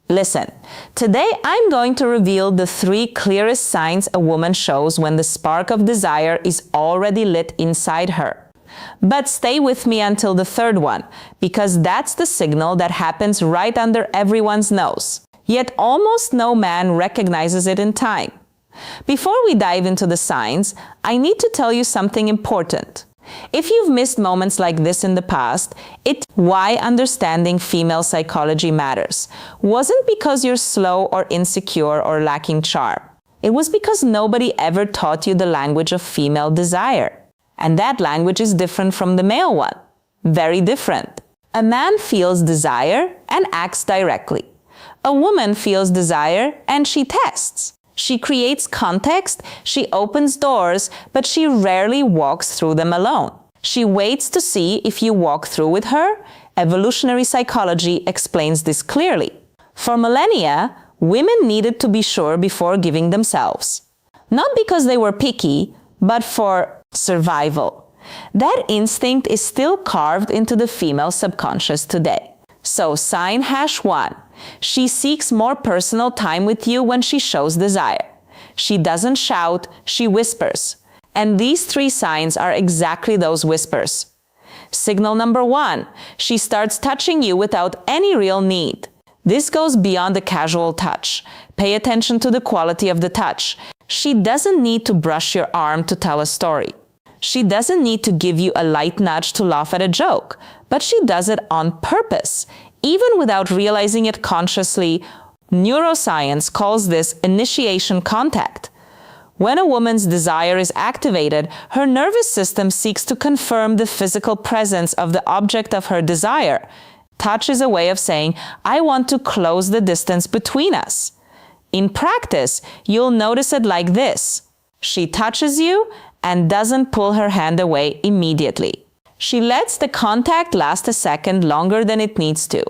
Listen, today I'm going to reveal the 3 clearest signs a woman shows when the spark of desire is already lit inside her. But stay with me until the 3rd one, because that's the signal that happens right under everyone's nose. Yet almost no man recognizes it in time. Before we dive into the signs, I need to tell you something important. If you've missed moments like this in the past, it's why understanding female psychology matters. Wasn't because you're slow or insecure or lacking charm. It was because nobody ever taught you the language of female desire. And that language is different from the male one. Very different. A man feels desire and acts directly. A woman feels desire and she tests. She creates context, she opens doors, but she rarely walks through them alone. She waits to see if you walk through with her. Evolutionary psychology explains this clearly. For millennia, women needed to be sure before giving themselves. Not because they were picky, but for survival. That instinct is still carved into the female subconscious today. So sign #1. She seeks more personal time with you when she shows desire. She doesn't shout, she whispers. And these 3 signs are exactly those whispers. Signal number 1, she starts touching you without any real need. This goes beyond the casual touch. Pay attention to the quality of the touch. She doesn't need to brush your arm to tell a story. She doesn't need to give you a light nudge to laugh at a joke, but she does it on purpose, even without realizing it consciously. Neuroscience calls this initiation contact. When a woman's desire is activated, her nervous system seeks to confirm the physical presence of the object of her desire. Touch is a way of saying, I want to close the distance between us. In practice, you'll notice it like this. She touches you and doesn't pull her hand away immediately. She lets the contact last a second longer than it needs to.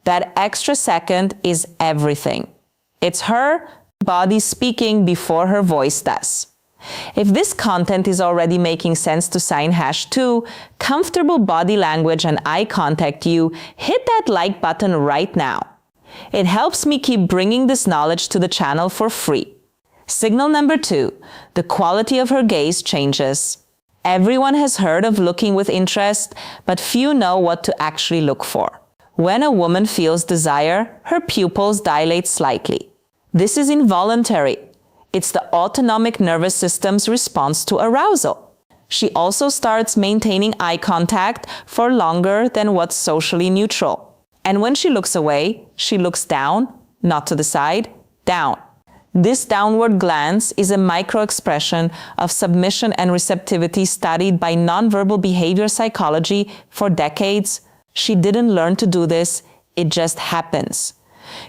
That extra second is everything. It's her body speaking before her voice does. If this content is already making sense to sign #2, comfortable body language and eye contact, you hit that like button right now. It helps me keep bringing this knowledge to the channel for free. Signal number 2, the quality of her gaze changes. Everyone has heard of looking with interest, but few know what to actually look for. When a woman feels desire, her pupils dilate slightly. This is involuntary. It's the autonomic nervous system's response to arousal. She also starts maintaining eye contact for longer than what's socially neutral. And when she looks away, she looks down, not to the side, down. This downward glance is a micro-expression of submission and receptivity studied by nonverbal behavior psychology for decades. She didn't learn to do this, it just happens.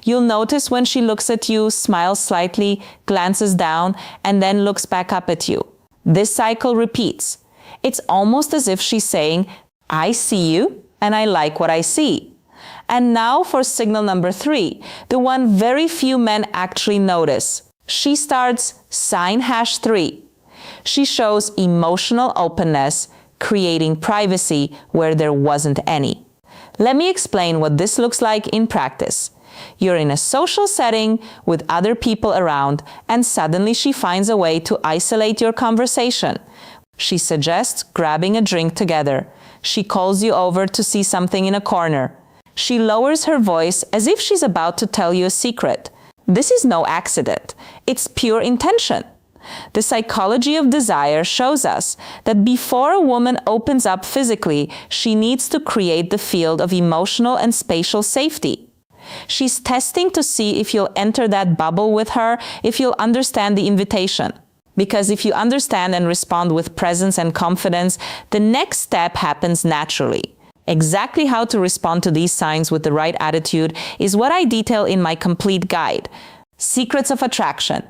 You'll notice when she looks at you, smiles slightly, glances down, and then looks back up at you. This cycle repeats. It's almost as if she's saying, I see you, and I like what I see. And now for signal number 3, the one very few men actually notice. She starts sign #3. She shows emotional openness, creating privacy where there wasn't any. Let me explain what this looks like in practice. You're in a social setting with other people around, and suddenly she finds a way to isolate your conversation. She suggests grabbing a drink together. She calls you over to see something in a corner. She lowers her voice as if she's about to tell you a secret. This is no accident. It's pure intention. The psychology of desire shows us that before a woman opens up physically, she needs to create the field of emotional and spatial safety. She's testing to see if you'll enter that bubble with her, if you'll understand the invitation. Because if you understand and respond with presence and confidence, the next step happens naturally. Exactly how to respond to these signs with the right attitude is what I detail in my complete guide, Secrets of Attraction.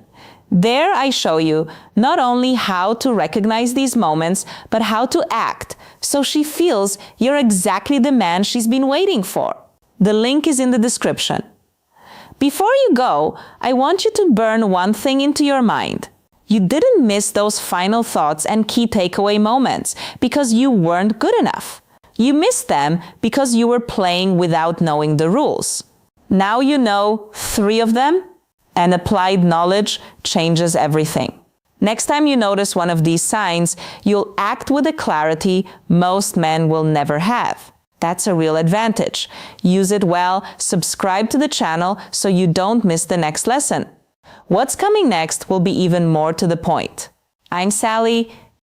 There I show you not only how to recognize these moments, but how to act so she feels you're exactly the man she's been waiting for. The link is in the description. Before you go, I want you to burn one thing into your mind. You didn't miss those final thoughts and key takeaway moments because you weren't good enough. You missed them because you were playing without knowing the rules. Now you know 3 of them, and applied knowledge changes everything. Next time you notice one of these signs, you'll act with a clarity most men will never have. That's a real advantage. Use it well, subscribe to the channel so you don't miss the next lesson. What's coming next will be even more to the point. I'm Sally.